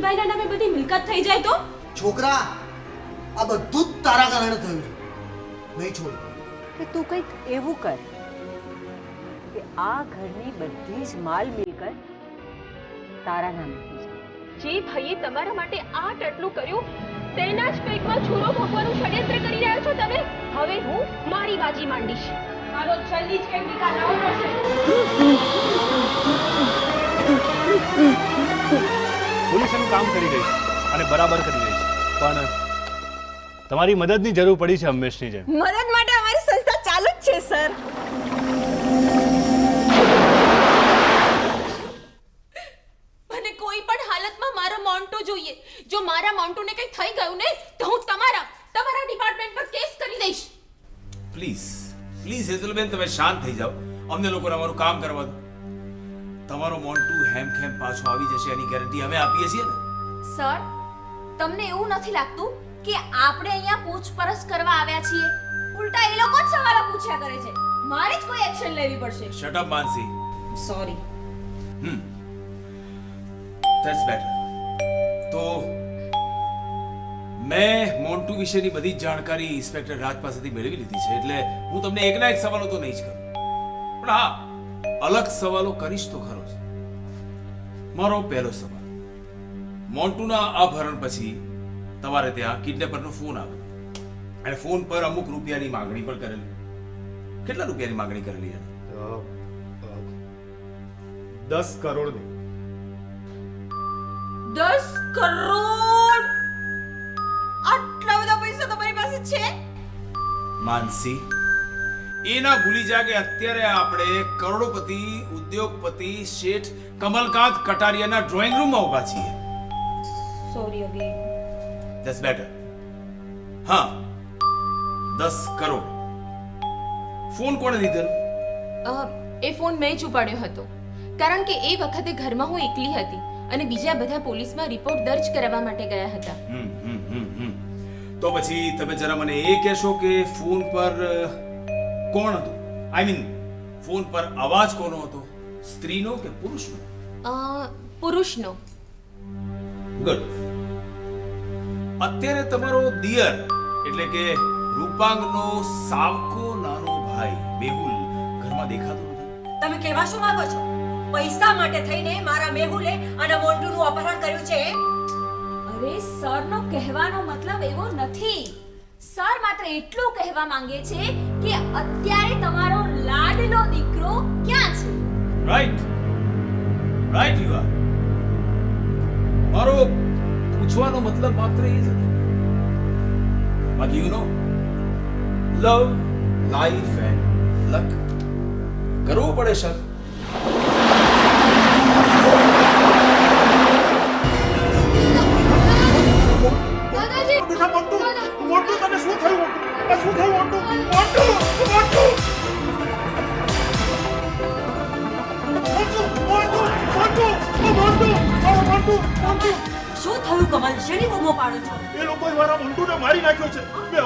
મોતીભાઈના નામે બધી મિલકત થઈ જાય તો? છોકરા, આ બધું જ તારા કારણે થયું છે. નહીં છોડ. કે તું કંઈક એવું કર કે આ ઘરની બધી જ માલ મિલકત તારા નામે થઈ જાય. જે ભાઈએ તમારા માટે આટલું કર્યું તેના જ પેટમાં છોરો ભોગવાનું ષડયંત્ર કરી રહ્યા છો તમે. હવે હું મારી બાજી માંડીશ. મારો જલ્દી જ કંઈક નિકાલ લાવવો પડશે. પોલીસ એનું કામ કરી રહી છે અને બરાબર કરી રહી છે, પણ તમારી મદદની જરૂર પડી છે હંમેશની જેમ. મદદ માટે અમારી સંસ્થા ચાલુ જ છે સર. મને કોઈ પણ હાલતમાં મારો મોન્ટો જોઈએ. જો મારા મોન્ટોને કંઈ થઈ ગયું ને તો હું તમારા ડિપાર્ટમેન્ટ પર કેસ કરી દઈશ. પ્લીઝ પ્લીઝ હેઝલબેન, તમે શાંત થઈ જાઓ. અમને લોકોને અમારું કામ કરવા દો. તમારો મોન્ટુ હેમખેમ પાછો આવી જશે એની ગેરંટી અમે આપીએ છીએ ને. સર, તમને એવું નથી લાગતું કે આપણે અહીંયા પૂછપરછ કરવા આવ્યા છીએ? ઉલટા એ લોકો જ સવાલો પૂછ્યા કરે છે. મારે જ કોઈ એક્શન લેવી પડશે. Shut up Mansi. Sorry. That's better. તો મેં મોન્ટુ વિશેની બધી જ જાણકારી ઇન્સ્પેક્ટર રાજ પાસેથી મેળવી લીધી છે, એટલે હું તમને એકના એક સવાલો તો નહીં જ કરું, પણ હા, અલગ સવાલો કરીશ તો ખરો જ. મારો પહેલો સવાલ, મોન્ટુના અપહરણ પછી તમારે ત્યાં કિડનેપરનો ફોન આવ્યો અને ફોન પર અમુક રૂપિયાની માંગણી પણ કરેલી. કેટલા રૂપિયાની માંગણી કરેલી એને? 10 કરોડની. 10 કરોડ? આટલા બધા પૈસા તમારી પાસે છે? માનસી, એ ના ભૂલી જા કે અત્યારે આપણે કરોડપતિ ઉદ્યોગપતિ શેઠ કમલકાંત કટારિયાના ડ્રોઈંગ રૂમમાં ઊભા છીએ. Sorry again. That's better. હા, 10 કરોડ. ફોન કોણે લીધેલો? એ ફોન મેં જ ઉપાડ્યો હતો, કારણ કે એ વખતે ઘરમાં હું એકલી હતી અને બીજા બધા પોલીસમાં રિપોર્ટ દર્જ કરાવવા માટે ગયા હતા. તો પછી તમે જરા મને એ કહેશો કે ફોન પર કોણ હતું? આઈ મીન, ફોન પર અવાજ કોનો હતો? સ્ત્રીનો કે પુરુષનો? પુરુષનો. ગુડ. અત્યારે તમારો દિયર એટલે કે રૂપાંગનો સાવકો નાનો ભાઈ મેહુલ ઘરમાં દેખાતો નથી. તમે કહેવા શું માંગો છો? પૈસા માટે થઈને મારા મેહુલે અને મોન્ટુનું અપહરણ કર્યું છે? અરે સરનો કહેવાનો મતલબ એવો નથી. સર માત્ર એટલું કહેવા માંગે છે કે અત્યારે તમારો લાડલો દીકરો ક્યાં છે? Right right you are. મારો પૂછવાનો મતલબ માત્ર એ જ હતો. બાકી you know, love, life and luck કરવું પડે સર. મોન્ટુ, તને શું થયું? શું થયું મોન્ટુ? મોન્ટુ, મોન્ટુ! શું થયું કમલ? શેની બૂમો પાડો છો? એ લોકોએ મારા મોન્ટુને મારી નાખ્યો છે. મેં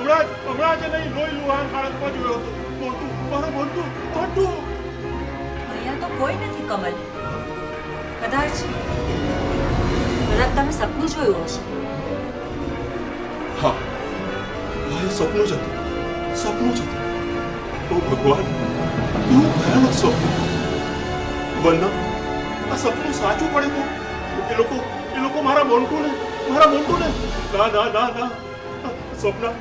હમણાં જ નહીં લોહી લુહાણ હાલતમાં જોયો હતો. મોન્ટુ, મારો મોન્ટુ, મોન્ટુ! અહીંયા તો કોઈ નથી કમલ. કદાચ તમે સપનું જોયું હશે. હા, એ સપનું જ હતું. સપનું જ હતું. ઓ ભગવાન, કેવું ભયાનક સપનું. વંદના, આ સપનું સાચું પડે તો એ લોકો મારા મોન્ટુને ના ના ના ના સપના,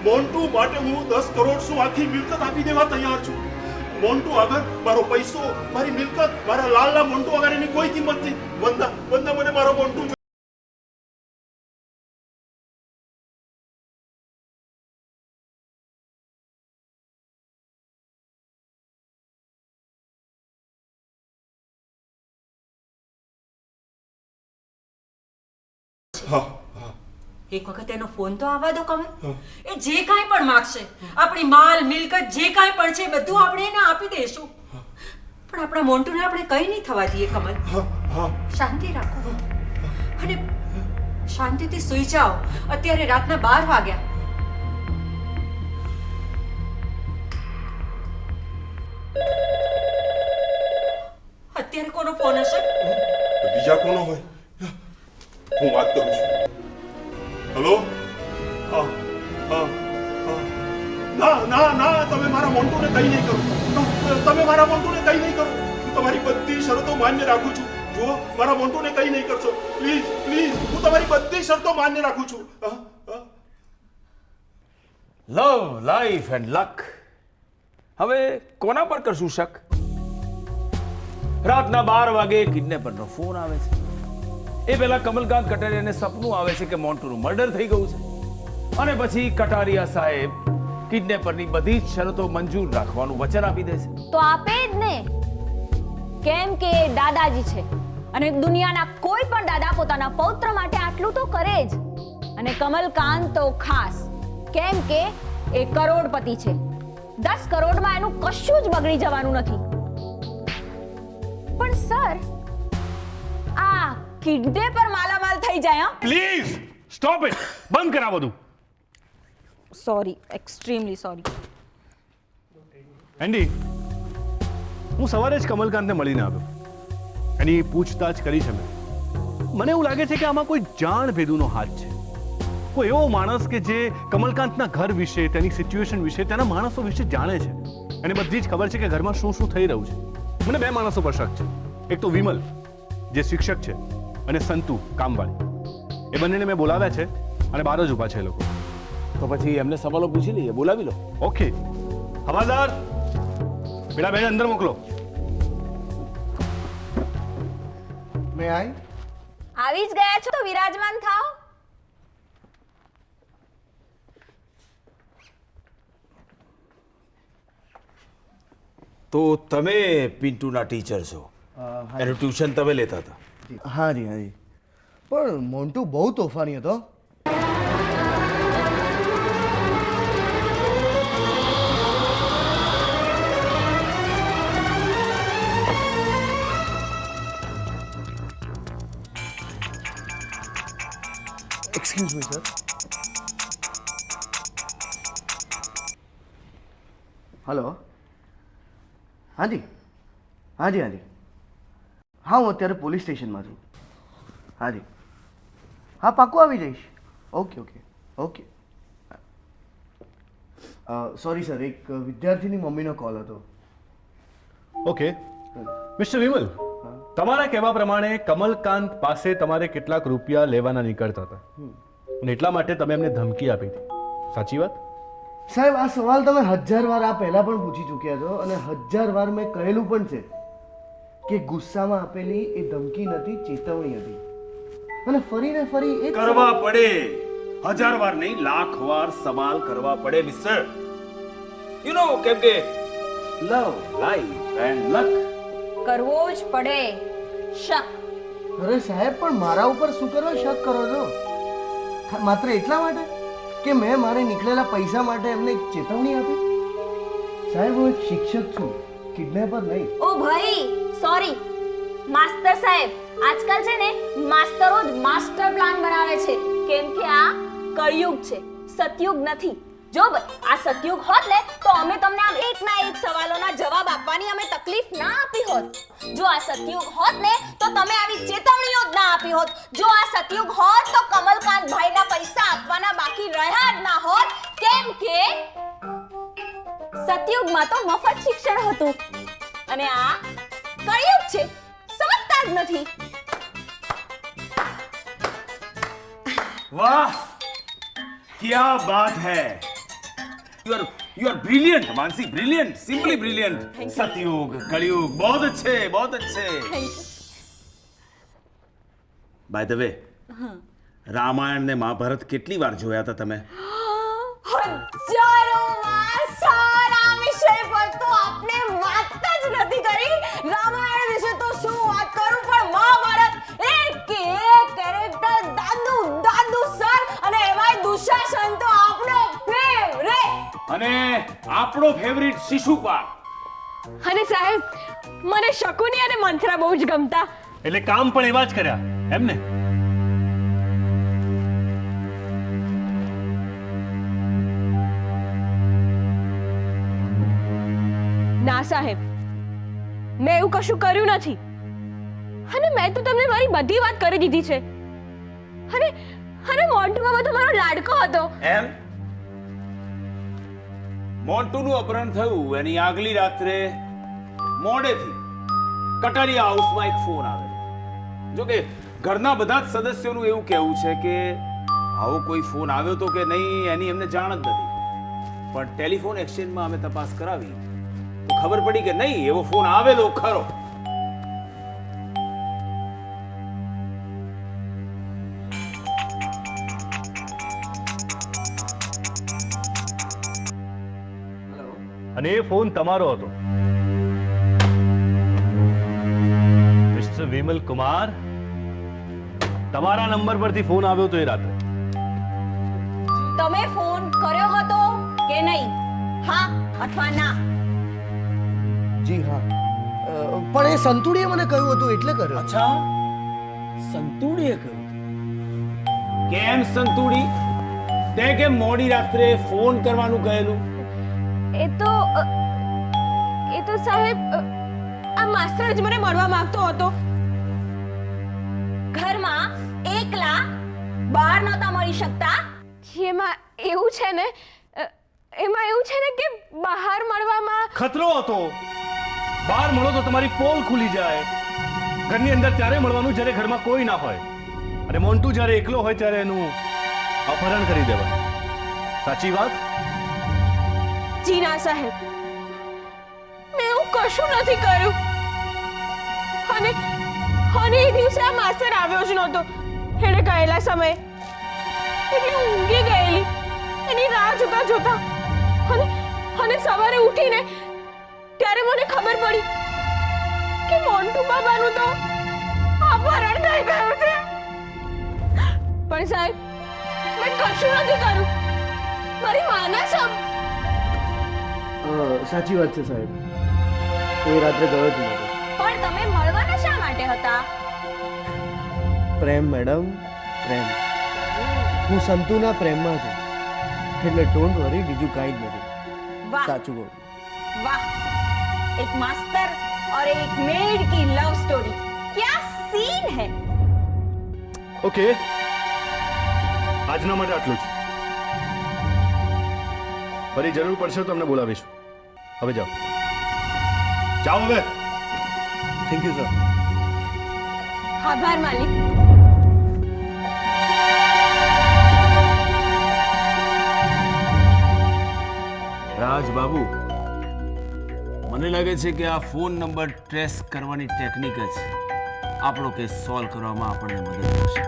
મોન્ટુ માટે હું 10 કરોડ શું આખી મિલકત આપી દેવા તૈયાર છું. મોન્ટુ આગળ મારો પૈસો, મારી મિલકત, મારા લાલના મોન્ટુ આગળ એની કોઈ કિંમત નથી. વંદના, મને મારો મોન્ટુ એક વખત એનો ફોન તો આવવા દો કમલ. એ જે કાંઈ પણ માંગશે, આપણી માલ મિલકત જે કાંઈ પણ છે બધું આપણે એને આપી દઈશું. પણ આપણા મોન્ટુને આપણે કંઈ નહીં થવા દઈએ કમલ. શાંતિ રાખો અને શાંતિથી સૂઈ જાઓ. અત્યારે રાતના 12 વાગ્યા. અત્યારે કોનો ફોન હશે? બીજા કોનો હોય? હું વાત કરું છું. હેલો? હા હા હા. ના ના ના, તમે મારા મોન્ટુને કંઈ નહીં કરો. તમે મારા મોન્ટુને કંઈ નહીં કરો. હું તમારી બધી શરતો માન્ય રાખું છું. જુઓ, મારા મોન્ટુને કંઈ નહીં કરશો. પ્લીઝ પ્લીઝ, હું તમારી બધી શરતો માન્ય રાખું છું. લવ, લાઈફ એન્ડ લક. હવે કોના પર કરશું શક? રાતના 12 વાગે કિડનેપરનો ફોન આવે છે. એ પહેલા કમલકાંત કટારિયાને સપનું આવે છે કે મોન્ટુનું મર્ડર થઈ ગયું છે, અને પછી કટારિયા સાહેબ કિડનેપરની બધી જ શરતો મંજૂર રાખવાનું વચન આપી દે છે. તો આપે જ ને, કેમ કે એ દાદાજી છે અને દુનિયાના કોઈ પણ દાદા પોતાના પૌત્ર માટે આટલું તો કરે જ. અને કમલકાંત તો ખાસ, કેમ કે એ કરોડપતિ છે. 10 કરોડમાં એનું કશું જ બગડી જવાનું નથી. પણ સર, આ કિડનેપર માલામાલ થઈ જાય. Please stop it. બંધ કરા બધું. Sorry, extremely sorry. એન્ડી, હું સવારે જ કમલકાંતને મળીને આવ્યો. એની પૂછતાછ કરી છે મેં. મને એવું લાગે છે કે આમાં કોઈ જાણ ભેદુનો હાથ છે. કોઈ એવો માણસ કે જે કમલકાંતના ઘર વિશે, તેની સિચ્યુએશન વિશે, તેના માણસો વિશે જાણે છે. એને બધી જ ખબર છે કે ઘરમાં શું શું થઈ રહ્યું છે. મને 2 માણસો પર શક છે. એક તો વિમલ, જે શિક્ષક છે, અને સંતુ, કામવાળી. એ બંનેને મેં બોલાવ્યા છે અને બહાર જ ઊભા છે એ લોકો. તો પછી એમને સવાલો પૂછી લઈએ, બોલાવી લો. ઓકે. હવાલદાર, પેલા બેન અંદર મોકલો. મેં આઈ. આવી જ ગયા છો તો વિરાજમાન થાઓ. તો તમે પિન્ટુના ટીચર છો, એનું ટ્યુશન તમે લેતા હતા? હા જી હા જી. પણ મોન્ટુ બહુ તોફાની હતો. Excuse me sir. હલો. હાજી હાજી હાજી. હા, હું અત્યારે પોલીસ સ્ટેશનમાં છું. હાજી હા, પાક્કું આવી જઈશ. Okay okay okay. Sorry sir, એક વિદ્યાર્થીની મમ્મીનો કોલ હતો. ઓકે. મિસ્ટર વિમલ, તમારા કહેવા પ્રમાણે કમલકાંત પાસે તમારે કેટલાક રૂપિયા લેવાના નીકળતા હતા, અને એટલા માટે તમે એમને ધમકી આપી હતી. સાચી વાત? સાહેબ, આ સવાલ તમે 1000 વાર આ પહેલા પણ પૂછી ચૂક્યા છો, અને 1000 વાર મેં કહેલું પણ છે કે ગુસ્સામાં આપેલી એ ધમકી નથી, ચેતવણી હતી. અને ફરીને ફરી એ કરવા પડે. 1000 વાર નહીં, લાખ વાર સવાલ કરવા પડે મિસ્ટર. યુ નો, કેમ કે લવ, લાઈફ એન્ડ લક. કરવો જ પડે શક. અરે સાહેબ, પણ મારા ઉપર શું કરવા શક કરો છો? માત્ર એટલા માટે કે મેં મારે નીકળેલા પૈસા માટે એમને એક ચેતવણી આપી? સાહેબ, હું એક શિક્ષક છું, કિડનેપર નહીં. ઓ ભાઈ, સોરી માસ્ટર સાહેબ. આજકાલ છે ને માસ્ટરો જ માસ્ટર પ્લાન બનાવે છે, કેમ કે આ કળિયુગ છે, સતયુગ નથી. જો ભાઈ, આ સતયુગ હોત ને તો અમે તમને આમ એકના એક સવાલોના જવાબ આપવાની અમે તકલીફ ના આપી હોત. જો આ સતયુગ હોત ને તો તમે આવી ચેતવણીઓ જ ના આપી હોત. જો આ સતયુગ હોત તો કમલકાંત ભાઈના પૈસા આપવાના બાકી રહ્યા જ ના હોત, કેમ કે સતયુગમાં તો મફત શિક્ષણ હતું, અને આ કળિયુગ છે, સમજતા જ નથી. વાહ, क्या बात है. You are brilliant, Mansi, brilliant, simply brilliant. सतयुग, कलयुग, बहुत अच्छे, बहुत अच्छे. By the way, રામાયણ ને મહાભારત કેટલી વાર જોયા હતા તમે? હજારો વાર. સારા વિષય પર તો આપણે વાત જ નથી કરી. રામાયણ વિશે તો શું વાત કરું, પણ મહાભારત એક કેરેક્ટર દાદુ સર, અને એમાંય દુશાસન તો આપણો ફેવરેટ. અને આપણો ફેવરિટ શિશુપાલ. અને સાહેબ, મને શકુની અને મંથરા બહુ જ ગમતા. એટલે કામ પણ એવા જ કર્યા એમ ને? ના સાહેબ, મેં એવું કશું કર્યું નથી, અને મેં તો તમને મારી બધી વાત કરી દીધી છે. અને અને મોન્ટુ બાબા તો મારો લાડકો હતો. એમ મોન્ટુનું અપહરણ થયું એની આગલી રાત્રે મોડેથી કટારિયા હાઉસમાં એક ફોન આવેલો. જો કે ઘરના બધા જ સદસ્યોનું એવું કહેવું છે કે આવો કોઈ ફોન આવ્યો તો કે નહીં એની એમને જાણ જ નથી. પણ ટેલિફોન એક્સચેન્જમાં અમે તપાસ કરાવી તો ખબર પડી કે નહીં, એવો ફોન આવેલો ખરો. અને એ ફોન તમારો હતો. મિસ્ટર વિમલ કુમાર, તમારા નંબર પરથી ફોન આવ્યો તો એ રાત્રે. તમે ફોન કર્યો હતો કે નહીં? હા અથવા ના? જી હા, પણ એ સંતુડીએ મને કહ્યું હતું એટલે કર્યો. અચ્છા, સંતુડીએ કહ્યું. કેમ સંતુડી, તે કેમ મોડી રાત્રે ફોન કરવાનું કહેલું? એ તો સાહેબ આ માસ્ટર જ મને મળવા માંગતો હતો. ઘરમાં એકલા બહાર નહોતા મળી શકતા. એમાં એવું છે ને કે બહાર મળવામાં ખતરો હતો. બહાર મળો તો તમારી પોલ ખુલી જાય. ઘરની અંદર ત્યારે મળવાનું જ્યારે ઘરમાં કોઈ ના હોય. અને મોન્ટુ જ્યારે એકલો હોય ત્યારે એનું અપહરણ કરી દેવાનું. સાચી વાત? જી ના સાહેબ, મેં એવું કશું નથી કર્યું. અને એ દિવસે આ માસ્ટર આવ્યો જ નહોતો. એણે ગયેલા સમયે એટલે હું ઊંઘી ગયેલી એની રાહ જોતા અને સવારે ઉઠીને ત્યારે મને ખબર પડી કે મોન્ટુ બાબાનું તો અપહરણ થઈ ગયું છે. પણ સાહેબ, મેં કશું નથી કર્યું. મારી માના સમ સાચી વાત છે સાહેબ, એ રાત્રે ગયો જ નહોતો. પણ તમે મળવાના શા માટે હતા? પ્રેમ મેડમ, પ્રેમ. હું સંતુના પ્રેમમાં છું, એટલે ડોન્ટ વરી, બીજું કાંઈ જ નથી. વાહ સાચું કહું. वाह, एक मास्टर और एक मेड की लव स्टोरी, क्या सीन है. ઓકે, આજના માટે આટલું જ. ફરી જરૂર પડશે તો તમને બોલાવીશું. હવે જાઓ. જાઓ હવે. Thank you sir. आभार मालिक. રાજ બાબુ, મને લાગે છે કે આ ફોન નંબર ટ્રેસ કરવાની ટેકનિક જ આપણો કેસ સોલ્વ કરવામાં આપણને મદદ કરશે.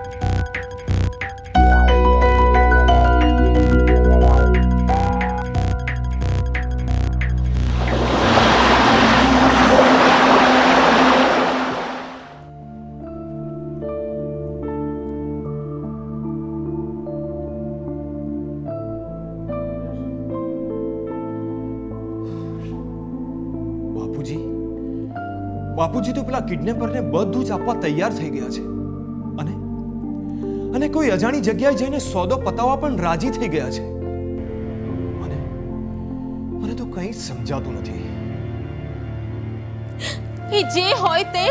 બાપુજી તો પેલા કિડનેપરને બધું જ આપવા તૈયાર થઈ ગયા છે. અને કોઈ અજાણી જગ્યાએ જઈને સોદો પતાવવા પણ રાજી થઈ ગયા છે. અને મને તો કંઈ જ સમજાતું નથી. એ જે હોય તે,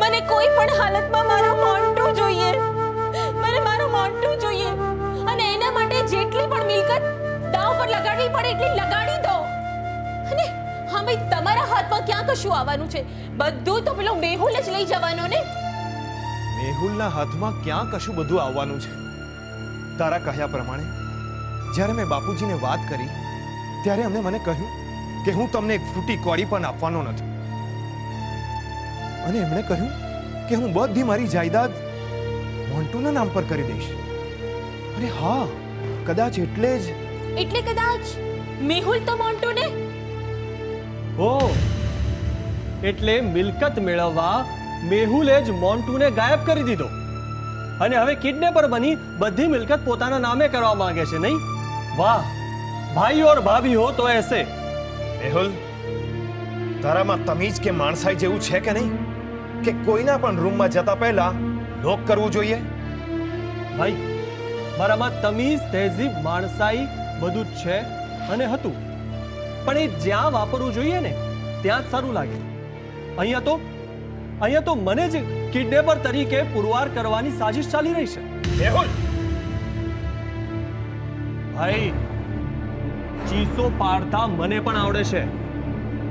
મને કોઈ પણ હાલતમાં મારો મોન્ટુ જોઈએ. મને મારો મોન્ટુ જોઈએ. અને એના માટે જેટલી પણ મિલકત દાવ પર લગાડવી પડે એટલી લગાડી દો. અને હા ભાઈ, તમારા હાથમાં ક્યાં કશું આવવાનું છે? બધું તો પેલો મેહુલ જ લઈ જવાનો ને. મેહુલના હાથમાં ક્યાં કશું બધું આવવાનું છે? તારા કહ્યા પ્રમાણે જ્યારે મેં બાપુજીને વાત કરી ત્યારે એમણે મને કહ્યું કે હું તમને એક ફૂટી કોડી પણ આપવાનો નથી. અને એમણે કહ્યું કે હું બધી મારી જાયદાદ મોન્ટુના નામ પર કરી દઈશ. અને હા, કદાચ એટલે કદાચ મેહુલ તો મોન્ટુને ઓ એટલે મિલકત મેળવવા મેહુલે જ મોન્ટુને ગાયબ કરી દીધો અને હવે કિડનેપર બની બધી મિલકત પોતાના નામે કરવા માંગે છે, નહીં? વાહ, ભાઈ ઓર ભાભી હો તો એસે. મેહુલ, તારામાં તમીજ કે માણસાઈ જેવું છે કે નહીં કે કોઈના પણ રૂમમાં જતા પહેલા નોક કરવું જોઈએ? ભાઈ, મારામાં તમીઝ, તહેઝીબ, માણસાઈ બધું જ છે અને હતું, પણ એ જ્યાં વાપરવું જોઈએ ને ત્યાં જ સારું લાગે. અહીંયા તો મને જ કિડનેપર તરીકે પુરવાર કરવાની સાજિશ ચાલી રહી છે. મેહુલ ભાઈ ચીસો પાડતા મને પણ આવડે છે,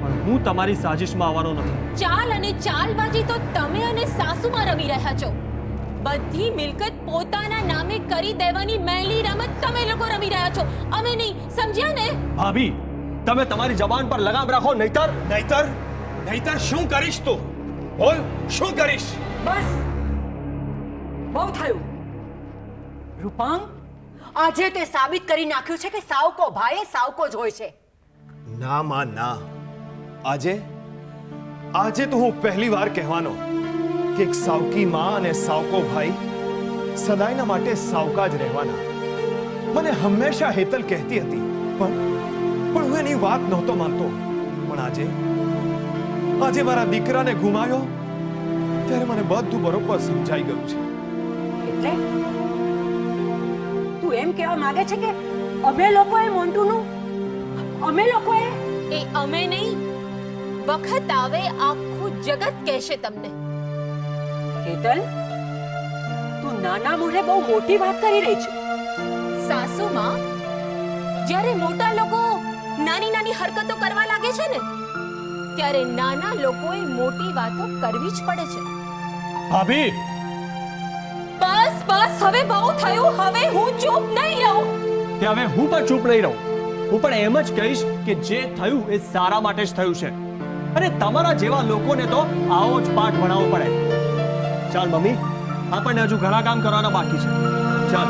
પણ હું તમારી સાજિશમાં આવવાનો નથી. ચાલ અને ચાલબાજી તો તમે અને સાસુમાં રમી રહ્યા છો. બધી મિલકત પોતાના નામે કરી દેવાની મેલી રમત તમે લોકો રમી રહ્યા છો, અમે નહીં. સમજ્યા ને? ભાભી, તમે તમારી જબાન પર લગામ રાખો, નહીતર નહીતર નહીતર શું કરીશ તું? બોલ, શું કરીશ? બસ બહુ થયું. રૂપાંગ, આજે તે સાબિત કરી નાખ્યું છે કે સાવકો ભાઈ સાવકો જ હોય છે. ના માં ના, આજે તો હું પહેલી વાર કહેવાનો કે એક સાવકી માં અને સાવકો ભાઈ સદાયના માટે સાવકા જ રહેવાના. મને હંમેશા હેતલ કહેતી હતી, પણ હું એની વાત નહોતો માનતો. પણ આજે મારા દીકરાને ગુમાવ્યો ત્યારે મને બધું બરોબર સમજાઈ ગયું છે. એટલે તું એમ કહેવા માંગે છે કે અમે લોકોએ મોન્ટુનું, અમે લોકોએ? એ અમે નહીં, વખત આવે આખું જગત કહેશે તમને. હેતલ, તું નાના મોઢે બહુ મોટી વાત કરી રહી છે. સાસુમાં, જ્યારે મોટા લોકો નાની નાની હરકતો કરવા લાગે છે ને, ત્યારે નાના લોકોએ મોટી વાતો કરવી જ પડે છે. ભાભી, બસ બસ, હવે બહુ થયું. હવે હું ચૂપ નહીં રહું. તે હવે હું પણ ચૂપ નહીં રહું. હું પણ એમ જ કહીશ કે જે થયું એ સારા માટે જ થયું છે, અને તમારા જેવા લોકોને તો આવો જ પાઠ ભણાવવો પડે. ચાલ મમ્મી, આપણને હજુ ઘણા કામ કરવાના બાકી છે. ચાલ.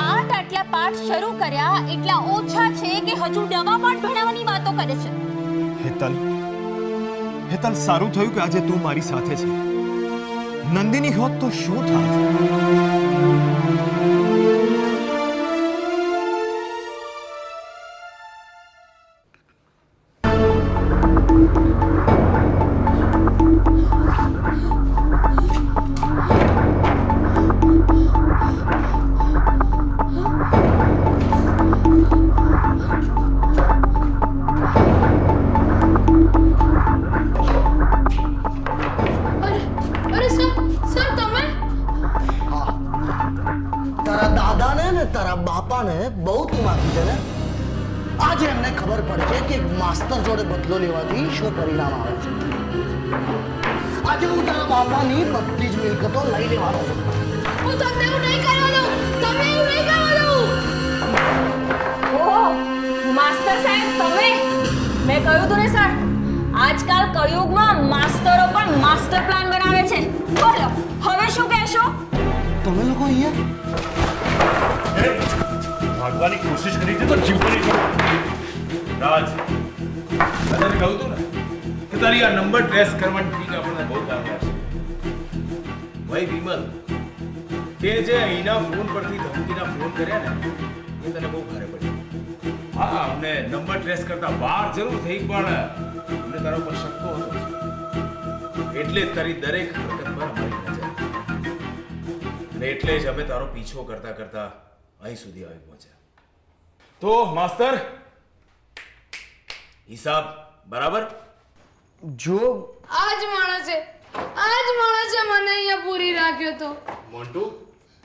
આટલા પાઠ શરૂ કર્યા એટલા ઓછા છે કે હજુ નવા પાઠ ભણાવવાની વાતો કરે છે. હેતલ, સારું થયું કે આજે તું મારી સાથે છે. નંદિની હોત તો શું થાત? અરે સર તમે? તારા દાદાને ને તારા બાપાને બહુ તું માફી છે ને. આજે એમને ખબર પડે છે કે માસ્તર જોડે બદલો લેવાથી શું પરિણામ આવે છે. આજે હું તારા બાપાની બધી જ મિલકતો લઈ લેવાનો છું. હું તમને એવું નહીં કરવા દઉં. તમને એવું નહીં કરવા દઉં. ઓહો, માસ્તર સાહેબ તમે? મેં કહ્યું તું ને સર, આજકાલ કળિયુગમાં માસ્તરો પણ માસ્ટર પ્લાન બનાવે છે. બોલો, હવે શું કહેશો? તમે લોકો અહીંયા ભાગવાની કોશિશ કરી છે તો જીવવાની છે. રાજ, તને કહું તું ને કે તારી આ નંબર ટ્રેસ કરવાની ટ્રીક આપણને બહુ કામ લાગશે. ભાઈ વિમલ, તે જે અહીંના ફોન પરથી ધમકીના ફોન કર્યા ને એ તને બહુ ભારે પડ્યું. હા, અમને નંબર ટ્રેસ કરતા વાર જરૂર થઈ, પણ અમને તારા ઉપર શક તો હતો. એટલે જ તારી દરેક હરકત પર અમારી નજર, અને એટલે જ અમે તારો પીછો કરતા કરતા અહીં સુધી આવી પહોંચ્યા. તો માસ્તર, હિસાબ બરાબર? જો આજ માણસે મને અહીંયા પૂરી રાખ્યો તો. મોન્ટુ,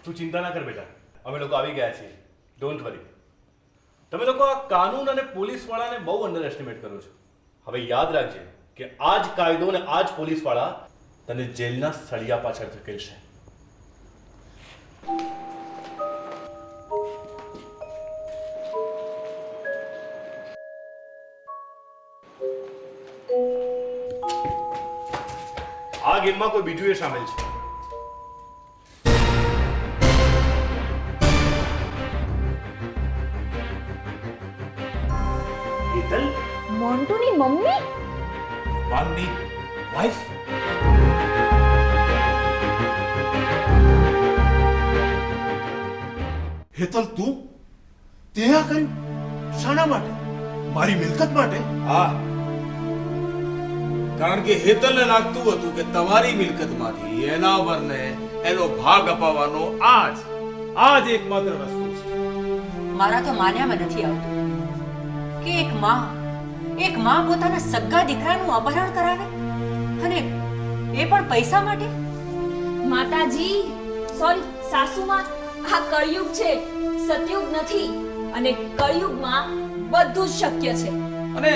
તું ચિંતા ના કર બેટા, અમે લોકો આવી ગયા છીએ. Don't worry. તમે લોકો આ કાનૂન અને પોલીસ વાળાને બહુ અંડર એસ્ટિમેટ કરો છો. હવે યાદ રાખજે કે આ જ કાયદો અને આ જ પોલીસ વાળા તને જેલના સળિયા પાછળ ધકેલશે. આ ગેમમાં કોઈ બીજું એ સામેલ છે. હેતલ, મોન્ટુની મમ્મી? વાંગની વાઇફ? હેતલ, તું તે આ કર્યું? શાના માટે? મારી મિલકત માટે? હા, કારણ કે હેતલને લાગતું હતું કે તમારી મિલકતમાંથી એના વરને એનો ભાગ અપાવવાનો આ જ આ જ એકમાત્ર રસ્તો છે. મારા તો માન્યામાં નથી આવતું કે એક માં પોતાના સગા દીકરાનું અપહરણ કરાવે, અને એ પણ પૈસા માટે. માતાજી સોરી સાસુમાં, આ કળિયુગ છે, સતયુગ નથી. અને કળિયુગમાં બધું જ શક્ય છે. અને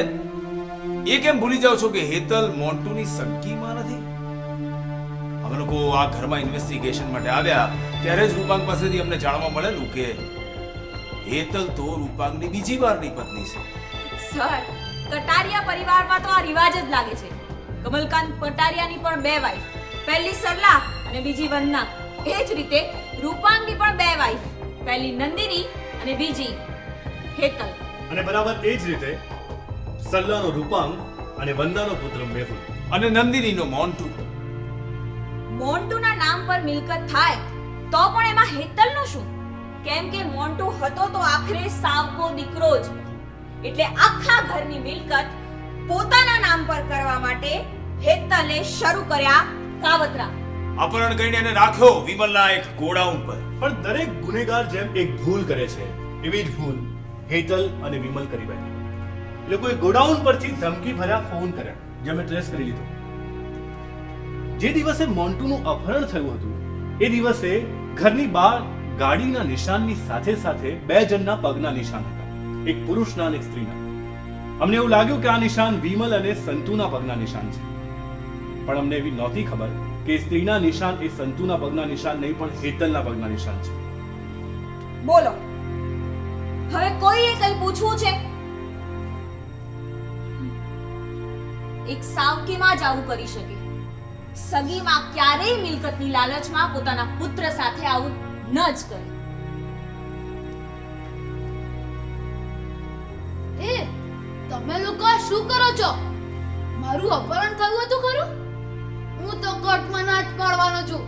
એ કેમ ભૂલી જાઓ છો કે હેતલ મોન્ટુની સગીમાં નથી? અમે લોકો આ ઘરમાં ઇન્વેસ્ટિગેશન માટે આવ્યા ત્યારે જ રૂપાંગ પાસેથી અમને જાણવા મળેલું કે હેતલ તો રૂપાંગની બીજી વારની પત્ની છે. સર, કટારિયા પરિવારમાં તો આ રિવાજ જ લાગે છે. કમલકાંત કટારિયાની પણ 2 વાઈફ, પહેલી સરલા અને બીજી વંદના. એ જ રીતે રૂપાંગની પણ 2 વાઈફ, પહેલી નંદિની અને બીજી હેતલ. અને બરાબર એ જ રીતે સલ્લાનો રૂપાંગ અને વંદાનો પુત્ર મેહુલ. અને નંદિનીનો મોન્ટુ. મોન્ટુના નામ પર મિલકત થાય તો પણ એમાં હેતલનું શું? કેમ કે મોન્ટુ હતો તો આખરે સાવકો દીકરો જ. એટલે આખા ઘરની મિલકત પોતાના નામ પર કરવા માટે હેતલે શરૂ કર્યા કાવતરા. અપહરણ કરીને એને રાખ્યો વિમલના એક ગોડાઉન પર. પણ દરેક ગુનેગાર જેમ એક ભૂલ કરે છે એવી જ ભૂલ હેતલ અને વિમલ કરી બેઠા. લોકોએ ગોડાઉન પરથી ધમકી ભર્યા ફોન કર્યા, જે અમે ટ્રેસ કરી લીધો. જે દિવસે મોન્ટુનું અપહરણ થયું હતું એ દિવસે ઘરની બહાર ગાડીના નિશાનની સાથે સાથે 2 જણના પગના નિશાન હતા, એક પુરુષના અને એક સ્ત્રીના. અમને એવું લાગ્યું કે આ નિશાન વિમલ અને સંતુના પગના નિશાન છે, પણ અમને એવી નહોતી ખબર કે સ્ત્રીના નિશાન એ સંતુના પગના નિશાન નહીં પણ હેતલના પગના નિશાન છે. બોલો, હવે કોઈએ કંઈ પૂછવું છે? એક સાવકીમાં જ આવું કરી શકે. સગીમાં ક્યારેય મિલકતની લાલચમાં પોતાના પુત્ર સાથે આવું ન જ કરે. એ તમે લોકો આ શું કરો છો? મારું અપહરણ થયું હતું ખરું? હું તો કોર્ટમાં ના જ પાડવાનો છું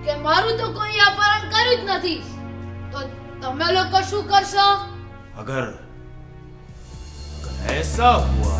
કે મારું તો કોઈ અપહરણ કર્યું જ નથી. તો તમે લોકો શું કરશો? अगर ऐसा हुआ